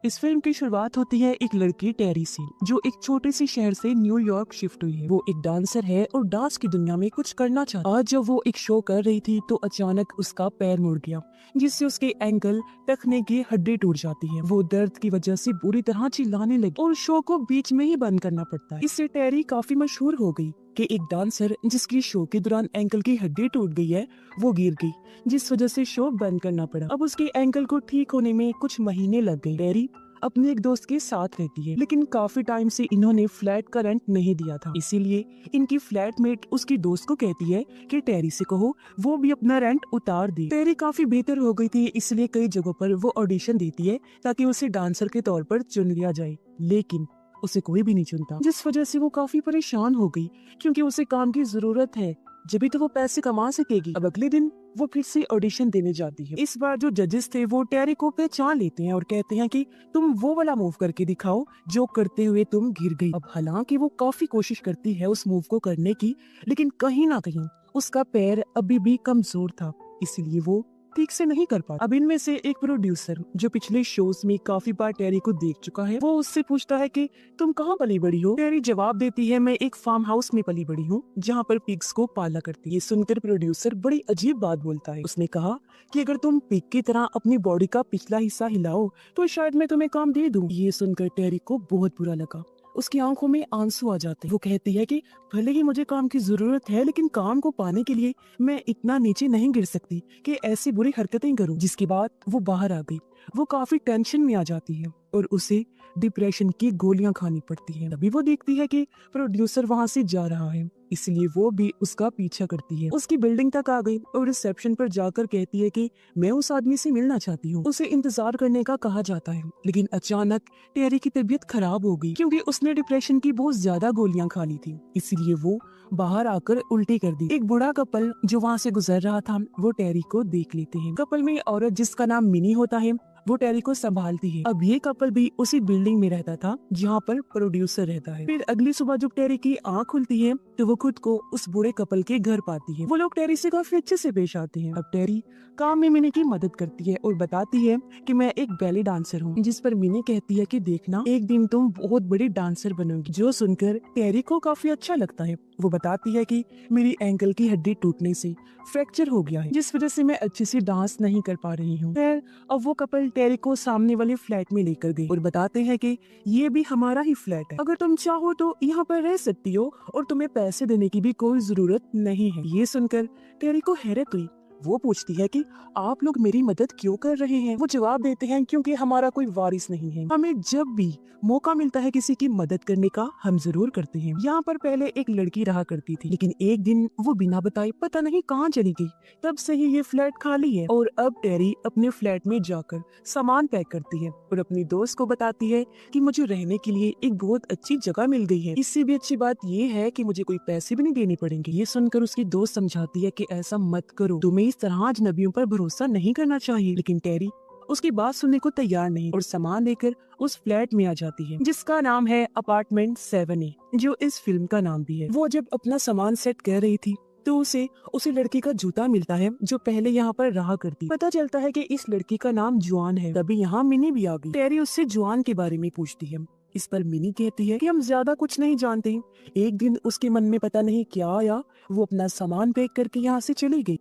इस फिल्म की शुरुआत होती है एक लड़की टेरी से, जो एक छोटे से शहर से न्यूयॉर्क शिफ्ट हुई है। वो एक डांसर है और डांस की दुनिया में कुछ करना चाहती है। आज जब वो एक शो कर रही थी तो अचानक उसका पैर मुड़ गया, जिससे उसके एंकल टखने की हड्डी टूट जाती है। वो दर्द की वजह से बुरी तरह चिल्लाने लगी और शो को बीच में ही बंद करना पड़ता है। इससे टेरी काफी मशहूर हो गई कि एक डांसर जिसकी शो के दौरान एंकल की हड्डी टूट गई है, वो गिर गई, जिस वजह से शो बंद करना पड़ा। अब उसके एंकल को ठीक होने में कुछ महीने लग गए। टेरी अपने एक दोस्त के साथ रहती है, लेकिन काफी टाइम से इन्होंने फ्लैट का रेंट नहीं दिया था। इसीलिए इनकी फ्लैटमेट उसकी दोस्त को कहती है कि टेरी से कहो वो भी अपना रेंट उतार दे। टेरी काफी बेहतर हो गई थी, इसलिए कई जगहों पर वो ऑडिशन देती है ताकि उसे डांसर के तौर पर चुन लिया जाए, लेकिन उसे कोई भी नहीं चुनता, जिस वजह से वो काफी परेशान हो गई, क्योंकि उसे काम की जरूरत है, जब तो वो पैसे कमा सकेगी। अब अगले दिन वो फिर से ऑडिशन देने जाती है। इस बार जो जजेस थे वो टेरी को पहचान लेते हैं और कहते हैं कि तुम वो वाला मूव करके दिखाओ जो करते हुए तुम गिर गई। अब हालांकि वो काफी कोशिश करती है उस मूव को करने की, लेकिन कहीं ना कहीं उसका पैर अभी भी कमजोर था, इसलिए वो ठीक से नहीं कर पाता। अब इनमें से एक प्रोड्यूसर जो पिछले शोज में काफी बार टेरी को देख चुका है, वो उससे पूछता है कि तुम कहाँ पली बड़ी हो। टेरी जवाब देती है, मैं एक फार्म हाउस में पली बड़ी हूँ जहाँ पर पिग्स को पाला करती है। ये सुनकर प्रोड्यूसर बड़ी अजीब बात बोलता है। उसने कहा कि अगर तुम पिग की तरह अपनी बॉडी का पिछला हिस्सा हिलाओ तो शायद मैं तुम्हें काम दे दूँ। ये सुनकर टेरी को बहुत बुरा लगा, उसकी आंखों में आंसू आ जाते हैं। वो कहती है कि भले ही मुझे काम की जरूरत है, लेकिन काम को पाने के लिए मैं इतना नीचे नहीं गिर सकती कि ऐसी बुरी हरकतें करूं। जिसके बाद वो बाहर आ गई। वो काफी टेंशन में आ जाती है और उसे डिप्रेशन की गोलियां खानी पड़ती हैं। तभी वो देखती है कि प्रोड्यूसर वहां से जा रहा है, इसलिए वो भी उसका पीछा करती है। उसकी बिल्डिंग तक आ गई और रिसेप्शन पर जाकर कहती है कि मैं उस आदमी से मिलना चाहती हूँ। उसे इंतजार करने का कहा जाता है, लेकिन अचानक टेरी की तबीयत खराब हो गई, क्योंकि उसने डिप्रेशन की बहुत ज्यादा गोलियां खा ली थी। इसलिए वो बाहर आकर उल्टी कर दी। एक बूढ़ा कपल जो वहाँ से गुजर रहा था वो टेरी को देख लेते हैं। कपल में औरत जिसका नाम मिनी होता है वो टेरी को संभालती है। अब ये कपल भी उसी बिल्डिंग में रहता था जहाँ पर प्रोड्यूसर रहता है। फिर अगली सुबह जब टेरी की आँख खुलती है तो वो खुद को उस बूढ़े कपल के घर पाती है। वो लोग टेरी से काफी अच्छे से पेश आते हैं। अब टेरी काम में मिनी की मदद करती है और बताती है कि मैं एक बैले डांसर हूँ, जिस पर मिनी कहती है कि देखना एक दिन तुम बहुत बड़ी डांसर बनोगी। जो सुनकर टेरी को काफी अच्छा लगता है। वो बताती है कि मेरी एंकल की हड्डी टूटने से फ्रैक्चर हो गया है, जिस वजह से मैं अच्छे से डांस नहीं कर पा रही हूँ। फिर अब वो कपल टेरी को सामने वाले फ्लैट में लेकर गई और बताते हैं कि ये भी हमारा ही फ्लैट है, अगर तुम चाहो तो यहाँ पर रह सकती हो और तुम्हें पैसे देने की भी कोई जरूरत नहीं है। ये सुनकर टेरी को हैरत हुई। वो पूछती है कि आप लोग मेरी मदद क्यों कर रहे हैं। वो जवाब देते हैं क्योंकि हमारा कोई वारिस नहीं है, हमें जब भी मौका मिलता है किसी की मदद करने का हम जरूर करते हैं। यहाँ पर पहले एक लड़की रहा करती थी, लेकिन एक दिन वो बिना बताए पता नहीं कहाँ चली गई। तब से ही ये फ्लैट खाली है और अब टेरी अपने फ्लैट में जाकर सामान पैक करती है और अपनी दोस्त को बताती है कि मुझे रहने के लिए एक बहुत अच्छी जगह मिल गई है। इससे भी अच्छी बात ये है कि मुझे कोई पैसे भी नहीं देने पड़ेंगे। ये सुनकर उसकी दोस्त समझाती है कि ऐसा मत करो, तुम्हें इस तरह अजनबियों पर भरोसा नहीं करना चाहिए। लेकिन टेरी उसकी बात सुनने को तैयार नहीं और सामान लेकर उस फ्लैट में आ जाती है, जिसका नाम है अपार्टमेंट 7A, जो इस फिल्म का नाम भी है। वो जब अपना सामान सेट कर रही थी तो उसे लड़की का जूता मिलता है जो पहले यहाँ पर रहा करती। पता चलता है कि इस लड़की का नाम जुआन है। तभी यहाँ मिनी भी आ गई। टेरी उससे जुआन के बारे में पूछती है। इस पर मिनी कहती है कि हम ज्यादा कुछ नहीं जानते। एक दिन उसके मन में पता नहीं क्या आया, वो अपना सामान पैक करके यहाँ से चली गई।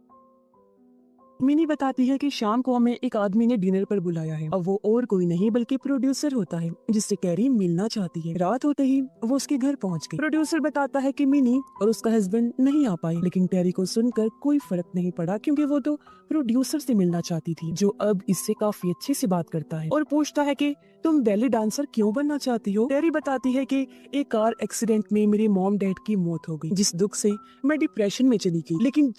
मिनी बताती है कि शाम को हमें एक आदमी ने डिनर पर बुलाया है। अब वो और कोई नहीं बल्कि प्रोड्यूसर होता है, जिससे टेरी मिलना चाहती है। रात होते ही वो उसके घर पहुंच गई। प्रोड्यूसर बताता है कि मिनी और उसका हस्बैंड नहीं आ पाए, लेकिन टेरी को सुनकर कोई फर्क नहीं पड़ा, क्योंकि वो तो प्रोड्यूसर से मिलना चाहती थी, जो अब इससे काफी अच्छे से बात करता है और पूछता है कि तुम बैले डांसर क्यों बनना चाहती हो। टेरी बताती है कि एक कार एक्सीडेंट में मेरे मॉम डैड की मौत हो गई, जिस दुख से मैं डिप्रेशन में चली गई। लेकिन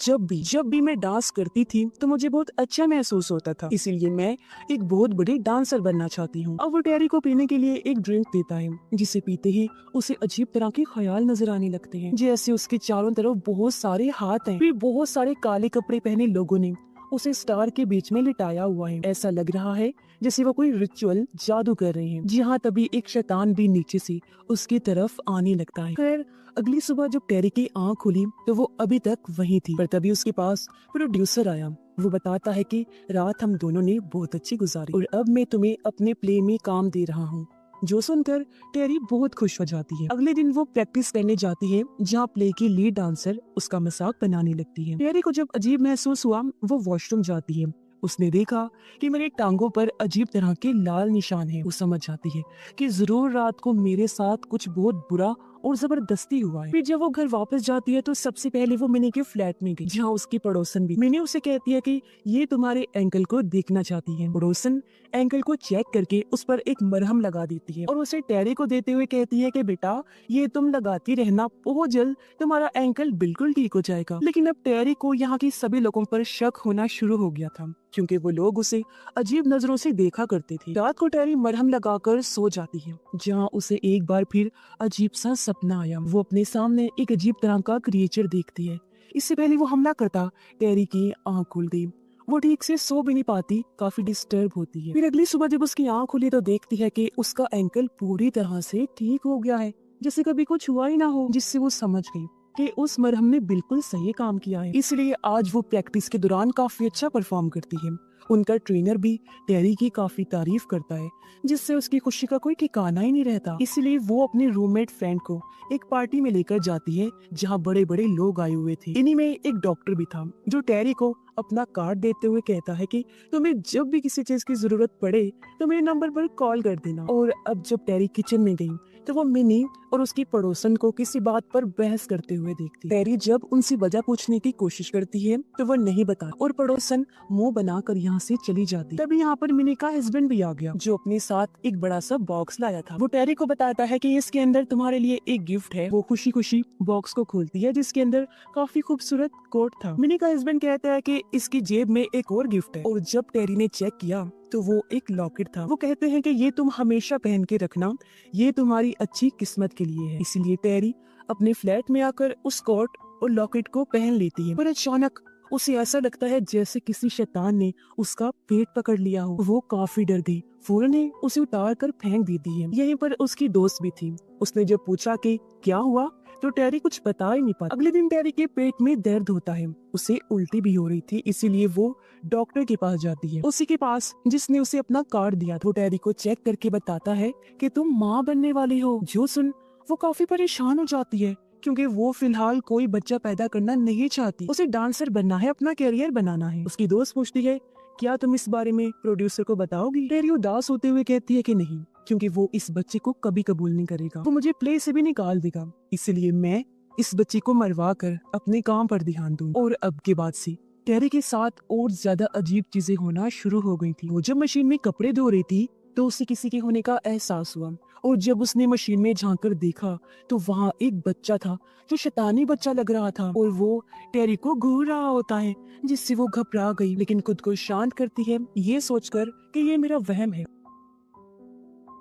जब भी मैं डांस करती थी तो मुझे बहुत अच्छा महसूस होता था, इसीलिए मैं एक बहुत बड़ी डांसर बनना चाहती हूँ। अब वो टेरी को पीने के लिए एक ड्रिंक देता है, जिसे पीते ही उसे अजीब तरह के ख्याल नजर आने लगते हैं, जैसे उसके चारों तरफ बहुत सारे हाथ हैं। फिर बहुत सारे काले कपड़े पहने लोगों ने उसे स्टार के बीच में लिटाया हुआ है। ऐसा लग रहा है जैसे वो कोई रिचुअल जादू कर रहे हैं। जी हाँ, तभी एक शैतान भी नीचे से उसकी तरफ आने लगता है। खैर, अगली सुबह जब टेरी की आंख खुली तो वो अभी तक वहीं थी, पर तभी उसके पास प्रोड्यूसर आया। वो बताता है कि रात हम दोनों ने बहुत अच्छी गुजारी और अब मैं तुम्हें अपने प्ले में काम दे रहा हूँ। जो सुनकर टेरी बहुत खुश हो जाती है। अगले दिन वो प्रैक्टिस करने जाती है, जहाँ प्ले की लीड डांसर उसका मजाक बनाने लगती है। टेरी को जब अजीब महसूस हुआ, वो वॉशरूम जाती है। उसने देखा कि मेरे टांगों पर अजीब तरह के लाल निशान हैं। वो समझ जाती है कि जरूर रात को मेरे साथ कुछ बहुत बुरा और जबरदस्ती हुआ है। फिर जब वो घर वापस जाती है तो सबसे पहले वो मिनी के फ्लैट में गई, जहाँ उसकी पड़ोसन भी। मिनी उसे कहती है कि ये तुम्हारे एंकल को देखना चाहती है। पड़ोसन एंकल को चेक करके उस पर एक मरहम लगा देती है और उसे टेरी को देते हुए कहती है कि बेटा, ये तुम लगाती रहना, बहुत जल्द तुम्हारा एंकल बिल्कुल ठीक हो जाएगा। लेकिन अब टेरी को यहाँ के सभी लोगों पर शक होना शुरू हो गया था, क्योंकि वो लोग उसे अजीब नजरों से देखा करते थे। रात को टेरी मरहम लगाकर सो जाती है, जहाँ उसे एक बार फिर अजीब सा सपना आया। वो अपने सामने एक अजीब तरह का क्रिएचर देखती है। इससे पहले वो हमला करता, टेरी की आंख खुल गई। वो ठीक से सो भी नहीं पाती, काफी डिस्टर्ब होती है। फिर अगली सुबह जब उसकी आंख खुली तो देखती है कि उसका एंकल पूरी तरह से ठीक हो गया है, जैसे कभी कुछ हुआ ही ना हो, जिससे वो समझ गई कि उस मरहम ने बिल्कुल सही काम किया है। इसलिए आज वो प्रैक्टिस के दौरान काफी अच्छा परफॉर्म करती है। उनका ट्रेनर भी टेरी की काफी तारीफ करता है, जिससे उसकी खुशी का कोई ठिकाना ही नहीं रहता। इसलिए वो अपने रूममेट फ्रेंड को एक पार्टी में लेकर जाती है, जहाँ बड़े बड़े लोग आए हुए थे। इन्हीं में एक डॉक्टर भी था, जो टेरी को अपना कार्ड देते हुए कहता है कि तुम्हें जब भी किसी चीज की जरूरत पड़े तो मेरे नंबर पर कॉल कर देना। और अब जब टेरी किचन में गई तो वो मिनी और उसकी पड़ोसन को किसी बात पर बहस करते हुए देखती। टेरी जब उनसे वजह पूछने की कोशिश करती है तो वो नहीं बता और पड़ोसन मुंह बनाकर यहाँ से चली जाती। तभी यहाँ पर मिनी का हस्बैंड भी आ गया, जो अपने साथ एक बड़ा सा बॉक्स लाया था। वो टेरी को बताता है कि इसके अंदर तुम्हारे लिए एक गिफ्ट है। वो खुशी खुशी बॉक्स को खोलती है, जिसके अंदर काफी खूबसूरत कोट था। मिनी का हस्बैंड कहता है कि इसकी जेब में एक और गिफ्ट है, और जब टेरी ने चेक किया तो वो एक लॉकेट था। वो कहते हैं कि ये तुम हमेशा पहन के रखना, ये तुम्हारी अच्छी किस्मत के लिए है। इसलिए टेरी अपने फ्लैट में आकर उस कोट और लॉकेट को पहन लेती है, पर अचानक उसे ऐसा लगता है जैसे किसी शैतान ने उसका पेट पकड़ लिया हो। वो काफी डर गई, फौरन उसे उतार कर फेंक देती है। यहीं पर उसकी दोस्त भी थी। उसने जब पूछा कि क्या हुआ तो टेरी कुछ बता ही नहीं पाता। अगले दिन टेरी के पेट में दर्द होता है, उसे उल्टी भी हो रही थी, इसीलिए वो डॉक्टर के पास जाती है, उसी के पास जिसने उसे अपना कार्ड दिया था। वो टेरी को चेक करके बताता है कि तुम माँ बनने वाली हो। जो सुन वो काफी परेशान हो जाती है, क्योंकि वो फिलहाल कोई बच्चा पैदा करना नहीं चाहती। उसे डांसर बनना है, अपना कैरियर बनाना है। उसकी दोस्त पूछती है, क्या तुम इस बारे में प्रोड्यूसर को बताओगी? टेरी उदास होते हुए कहती है कि नहीं, क्योंकि वो इस बच्चे को कभी कबूल नहीं करेगा। वो मुझे प्ले से भी निकाल देगा, इसलिए मैं इस बच्चे को मरवा कर अपने काम पर ध्यान दूं। और अब के बाद से टेरी के साथ और ज्यादा अजीब चीजें होना शुरू हो गई थी। वो जब मशीन में कपड़े धो रही थी तो उसे किसी के होने का एहसास हुआ, और जब उसने मशीन में झांक कर देखा तो वहाँ एक बच्चा था, जो शैतानी बच्चा लग रहा था, और वो टेरी को घूर रहा होता है, जिससे वो घबरा गई, लेकिन खुद को शांत करती है, ये सोचकर कि ये मेरा वहम है।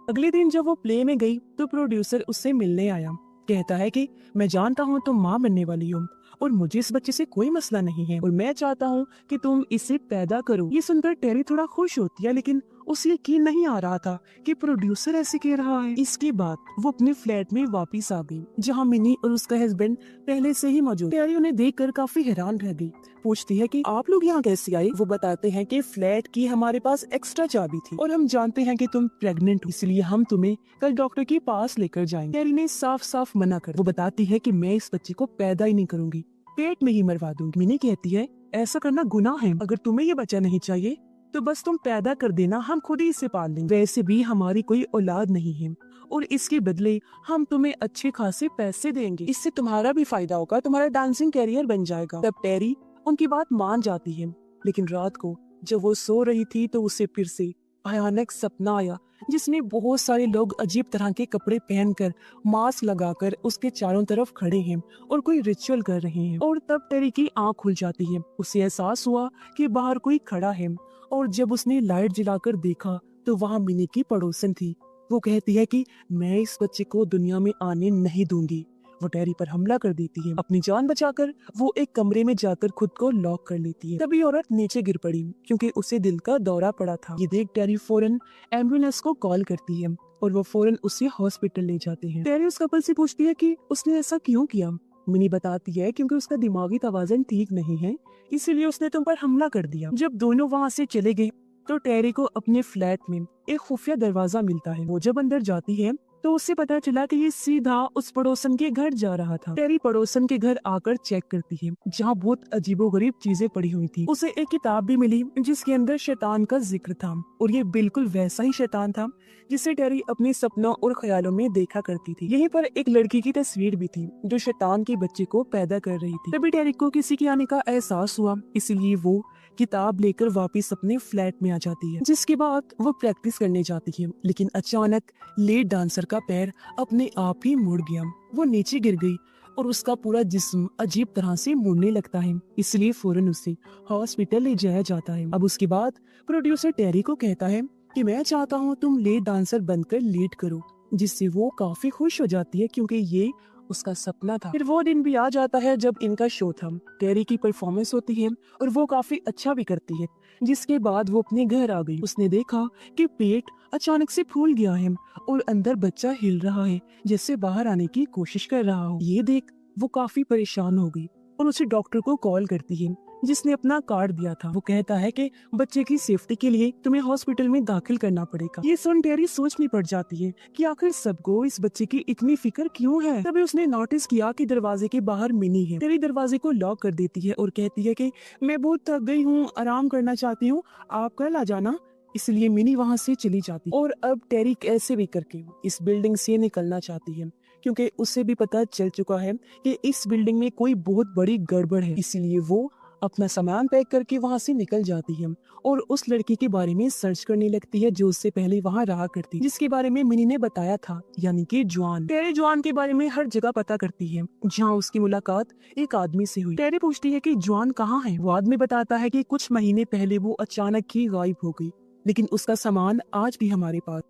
अगले दिन जब वो प्ले में गई तो प्रोड्यूसर उससे मिलने आया। कहता है कि मैं जानता हूँ तुम माँ बनने वाली हो, और मुझे इस बच्चे से कोई मसला नहीं है, और मैं चाहता हूँ कि तुम इसे पैदा करो। ये सुनकर टेरी थोड़ा खुश होती है, लेकिन उसे यकीन नहीं आ रहा था कि प्रोड्यूसर ऐसे कह रहा है। इसके बाद वो अपने फ्लैट में वापस आ गई, जहाँ मिनी और उसका हस्बैंड पहले से ही मौजूद। टेरी उन्हें देखकर काफी हैरान रह गई, पूछती है कि आप लोग यहाँ कैसे आए? वो बताते हैं कि फ्लैट की हमारे पास एक्स्ट्रा चाबी थी, और हम जानते हैं कि तुम प्रेग्नेंट हो, इसलिए हम तुम्हें कल डॉक्टर के पास लेकर जाएंगे। टेरी ने साफ साफ मना कर। वो बताती है कि मैं इस बच्चे को पैदा ही नहीं करूंगी, पेट में ही मरवा दूंगी। मिनी कहती है, ऐसा करना गुनाह है, अगर तुम्हें ये बच्चा नहीं चाहिए तो बस तुम पैदा कर देना, हम खुद ही इसे पाल लेंगे। वैसे भी हमारी कोई औलाद नहीं है, और इसके बदले हम तुम्हें अच्छे खासे पैसे देंगे, इससे तुम्हारा भी फायदा होगा, तुम्हारा डांसिंग कैरियर बन जाएगा। तब टेरी उनकी बात मान जाती है, लेकिन रात को जब वो सो रही थी तो उसे फिर से भयानक सपना आया, जिसमें बहुत सारे लोग अजीब तरह के कपड़े पहनकर, मास्क लगाकर उसके चारों तरफ खड़े हैं और कोई रिचुअल कर रहे हैं। और तब टेरी की आंख खुल जाती है, उसे एहसास हुआ कि बाहर कोई खड़ा है, और जब उसने लाइट जलाकर देखा तो वहाँ मिनी की पड़ोसन थी। वो कहती है कि मैं इस बच्चे को दुनिया में आने नहीं दूंगी, वो टेरी पर हमला कर देती है। अपनी जान बचाकर वो एक कमरे में जाकर खुद को लॉक कर लेती है। तभी औरत नीचे गिर पड़ी क्योंकि उसे दिल का दौरा पड़ा था। ये देख टेरी फौरन एम्बुलेंस को कॉल करती है और वो फौरन उसे हॉस्पिटल ले जाते हैं। टेरी उस कपल से पूछती है कि उसने ऐसा क्यों किया। मिनी बताती है क्योंकि उसका दिमागी तवाज़ुन ठीक नहीं है, इसीलिए उसने तुम पर हमला कर दिया। जब दोनों वहाँ से चले गए तो टेरी को अपने फ्लैट में एक खुफिया दरवाजा मिलता है। वो जब अंदर जाती है तो उससे पता चला कि ये सीधा उस पड़ोसन के घर जा रहा था। टेरी पड़ोसन के घर आकर चेक करती है जहाँ बहुत अजीबोगरीब चीजें पड़ी हुई थी। उसे एक किताब भी मिली जिसके अंदर शैतान का जिक्र था और ये बिल्कुल वैसा ही शैतान था जिसे टेरी अपने सपनों और ख्यालों में देखा करती थी। यहीं पर एक लड़की की तस्वीर भी थी जो शैतान के बच्चे को पैदा कर रही थी। तभी टेरी को किसी के आने का एहसास हुआ, इसलिए वो किताब लेकर वापस अपने फ्लैट में आ जाती है, जिसके बाद वो प्रैक्टिस करने जाती है। लेकिन अचानक लेट डांसर का पैर अपने आप ही मुड़ गया। वो नीचे गिर गई और उसका पूरा जिस्म अजीब तरह से मुड़ने लगता है, इसलिए फौरन उसे हॉस्पिटल ले जाया जाता है। अब उसके बाद प्रोड्यूसर टेरी को कहता है कि मैं चाहता हूँ तुम लेट डांसर बनकर लीड करो, जिससे वो काफी खुश हो जाती है क्योंकि ये उसका सपना था। फिर वो दिन भी आ जाता है जब इनका शो था। टेरी की परफॉर्मेंस होती है और वो काफी अच्छा भी करती है, जिसके बाद वो अपने घर आ गई। उसने देखा कि पेट अचानक से फूल गया है और अंदर बच्चा हिल रहा है जैसे बाहर आने की कोशिश कर रहा हो। ये देख वो काफी परेशान हो गई और उसे डॉक्टर को कॉल करती है जिसने अपना कार्ड दिया था। वो कहता है कि बच्चे की सेफ्टी के लिए तुम्हें हॉस्पिटल में दाखिल करना पड़ेगा। ये सुन टेरी सोच में पड़ जाती है कि आखिर सबको इस बच्चे की इतनी फिक्र क्यों है। तभी उसने नोटिस किया कि दरवाजे के बाहर मिनी है। टेरी दरवाजे को लॉक कर देती है और कहती है कि मैं बहुत थक गई हूँ, आराम करना चाहती हूँ, आप कल आ जाना। इसलिए मिनी वहाँ से चली जाती और अब टेरी कैसे भी करके इस बिल्डिंग से निकलना चाहती है क्योंकि उसे भी पता चल चुका है कि इस बिल्डिंग में कोई बहुत बड़ी गड़बड़ है। इसीलिए वो अपना सामान पैक करके वहाँ से निकल जाती है और उस लड़की के बारे में सर्च करने लगती है जो उससे पहले वहाँ रहा करती, जिसके बारे में मिनी ने बताया था, यानी कि जॉन। टेरी जॉन के बारे में हर जगह पता करती है जहाँ उसकी मुलाकात एक आदमी से हुई। टेरी पूछती है कि जॉन कहाँ है। वो आदमी बताता है कि कुछ महीने पहले वो अचानक ही गायब हो गई, लेकिन उसका सामान आज भी हमारे पास।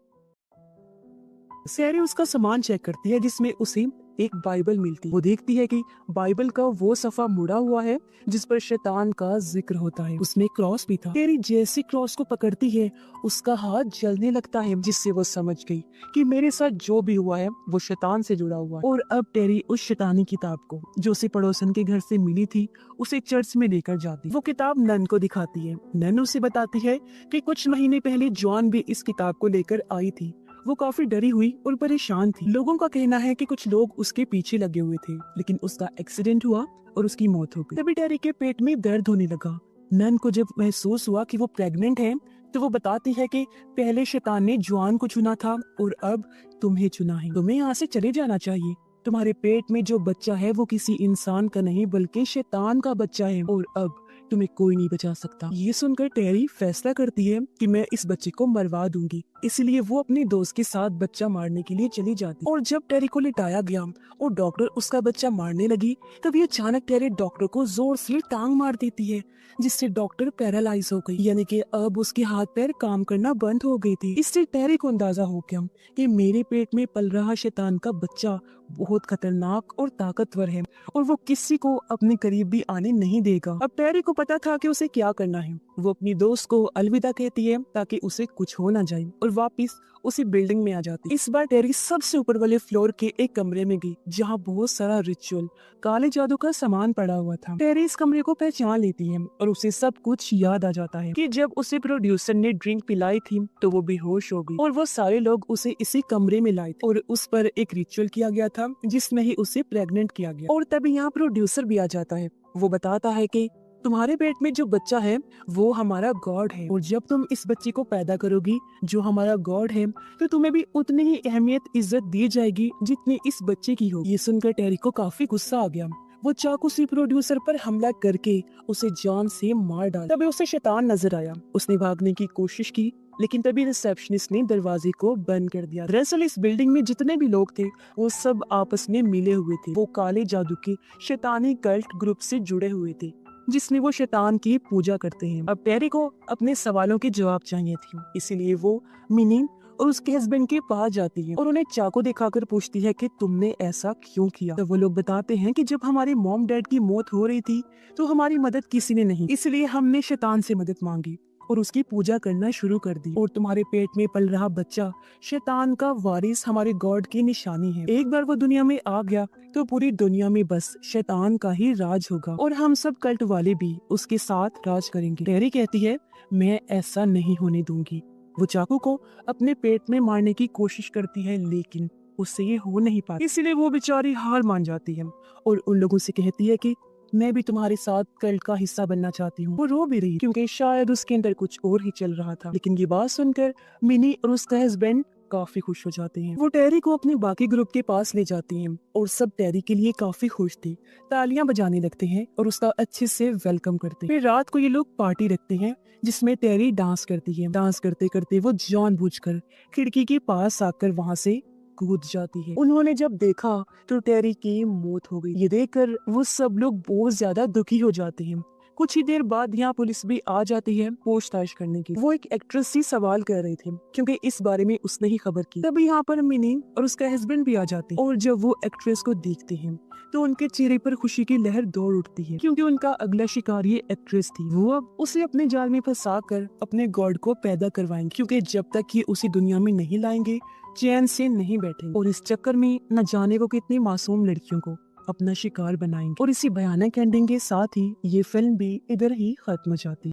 सैरी उसका सामान चेक करती है जिसमें उसे एक बाइबल मिलती है। वो देखती है कि बाइबल का वो सफा मुड़ा हुआ है जिस पर शैतान का जिक्र होता है। उसमें क्रॉस भी था। टेरी जैसे क्रॉस को पकड़ती है उसका हाथ जलने लगता है, जिससे वो समझ गई कि मेरे साथ जो भी हुआ है वो शैतान से जुड़ा हुआ है। और अब टेरी उस शैतानी किताब को जो उसे पड़ोसन के घर से मिली थी उसे चर्च में लेकर जाती। वो किताब नन को दिखाती है। नन उसे बताती है कि कुछ महीने पहले जॉन भी इस किताब को लेकर आई थी। वो काफी डरी हुई और परेशान थी। लोगों का कहना है कि कुछ लोग उसके पीछे लगे हुए थे, लेकिन उसका एक्सीडेंट हुआ और उसकी मौत हो गई। तभी टेरी के पेट में दर्द होने लगा। नन को जब महसूस हुआ कि वो प्रेग्नेंट है तो वो बताती है कि पहले शैतान ने जॉन को चुना था और अब तुम्हें चुना है। तुम्हें यहाँ से चले जाना चाहिए। तुम्हारे पेट में जो बच्चा है वो किसी इंसान का नहीं बल्कि शैतान का बच्चा है और अब तुम्हें कोई नहीं बचा सकता। ये सुनकर टेरी फैसला करती है कि मैं इस बच्चे को मरवा दूंगी, इसलिए वो अपने दोस्त के साथ बच्चा मारने के लिए चली जाती। और जब टेरी को लिटाया गया और डॉक्टर उसका बच्चा मारने लगी तभी अचानक टेरी डॉक्टर को जोर से टांग मार देती है, जिससे डॉक्टर पैरालाइज हो गई, यानी कि अब उसके हाथ पैर काम करना बंद हो गई थी। इससे टेरी को अंदाजा हो गया कि मेरे पेट में पल रहा शैतान का बच्चा बहुत खतरनाक और ताकतवर है और वो किसी को अपने करीब भी आने नहीं देगा। अब टेरी को पता था कि उसे क्या करना है। वो अपनी दोस्त को अलविदा कहती है ताकि उसे कुछ हो ना जाए और वापस उसी बिल्डिंग में आ जाती। इस बार टेरी सबसे ऊपर वाले फ्लोर के एक कमरे में गई जहाँ बहुत सारा रिचुअल काले जादू का सामान पड़ा हुआ था। टेरी इस कमरे को पहचान लेती है और उसे सब कुछ याद आ जाता है कि जब उसे प्रोड्यूसर ने ड्रिंक पिलाई थी तो वो बेहोश हो गई और वो सारे लोग उसे इसी कमरे में लाए थे और उस पर एक रिचुअल किया गया था जिसमें ही उसे प्रेग्नेंट किया गया। और तभी यहाँ प्रोड्यूसर भी आ जाता है। वो बताता है कि तुम्हारे पेट में जो बच्चा है वो हमारा गॉड है और जब तुम इस बच्चे को पैदा करोगी जो हमारा गॉड है तो तुम्हें भी उतनी ही अहमियत इज्जत दी जाएगी जितनी इस बच्चे की हो। ये सुनकर टेरी को काफी गुस्सा आ गया। वो चाकू से प्रोड्यूसर पर हमला करके उसे जान से मार डाला। तभी उसे शैतान नजर आया। उसने भागने की कोशिश की लेकिन तभी रिसेप्शनिस्ट ने दरवाजे को बंद कर दिया। दरअसल इस बिल्डिंग में जितने भी लोग थे वो सब आपस में मिले हुए थे। वो काले जादू के शैतानी कल्ट ग्रुप से जुड़े हुए थे जिसमें वो शैतान की पूजा करते हैं। अब टेरी को अपने सवालों के जवाब चाहिए थे, इसीलिए वो मिनी और उसके हस्बैंड के पास जाती है और उन्हें चाकू दिखाकर पूछती है कि तुमने ऐसा क्यों किया। तो वो लोग बताते हैं कि जब हमारे मॉम डैड की मौत हो रही थी तो हमारी मदद किसी ने नहीं, इसलिए हमने शैतान से मदद मांगी और उसकी पूजा करना शुरू कर दी। और तुम्हारे पेट में पल रहा बच्चा शैतान का वारिस हमारे गॉड की निशानी है। एक बार वो दुनिया में आ गया तो पूरी दुनिया में बस शैतान का ही राज होगा और हम सब कल्ट वाले भी उसके साथ राज करेंगे। टेरी कहती है मैं ऐसा नहीं होने दूंगी। वो चाकू को अपने पेट में मारने की कोशिश करती है लेकिन उससे ये हो नहीं पाता, इसीलिए वो बेचारी हार मान जाती है और उन लोगों से कहती है कि मैं भी तुम्हारे साथ कल्ट का हिस्सा बनना चाहती हूँ। वो रो भी रही क्योंकि शायद उसके अंदर कुछ और ही चल रहा था। लेकिन ये बात सुनकर मिनी और उसका हस्बैंड काफी खुश हो जाते हैं। वो टेरी को अपने बाकी ग्रुप के पास ले जाती हैं और सब टेरी के लिए काफी खुश थे, तालियां बजाने लगते हैं और उसका अच्छे से वेलकम करते हैं। फिर रात को ये लोग पार्टी रखते हैं जिसमें टेरी डांस करती है। डांस करते करते वो जानबूझकर खिड़की के पास आकर वहाँ से कूद जाती है। उन्होंने जब देखा तो टेरी की मौत हो गई। ये देखकर वो सब लोग बहुत ज्यादा दुखी हो जाते हैं। कुछ ही देर बाद यहाँ पुलिस भी आ जाती है पूछताछ करने की। वो एक एक्ट्रेस से सवाल कर रहे थे क्योंकि इस बारे में उसने ही खबर की। तभी यहाँ पर मिनी और उसका हस्बैंड भी आ जाते हैं और जब वो एक्ट्रेस को देखते हैं तो उनके चेहरे पर खुशी की लहर दौड़ उठती है क्योंकि उनका अगला शिकार ये एक्ट्रेस थी। वो अब उसे अपने जाल में फंसा कर अपने गॉड को पैदा करवाएंगे क्योंकि जब तक ये उसी दुनिया में नहीं लाएंगे चैन से नहीं बैठेंगे और इस चक्कर में न जाने वो कितनी मासूम लड़कियों को अपना शिकार बनाएंगे। और इसी भयानक एंडिंग के साथ ही ये फिल्म भी इधर ही खत्म हो जाती है।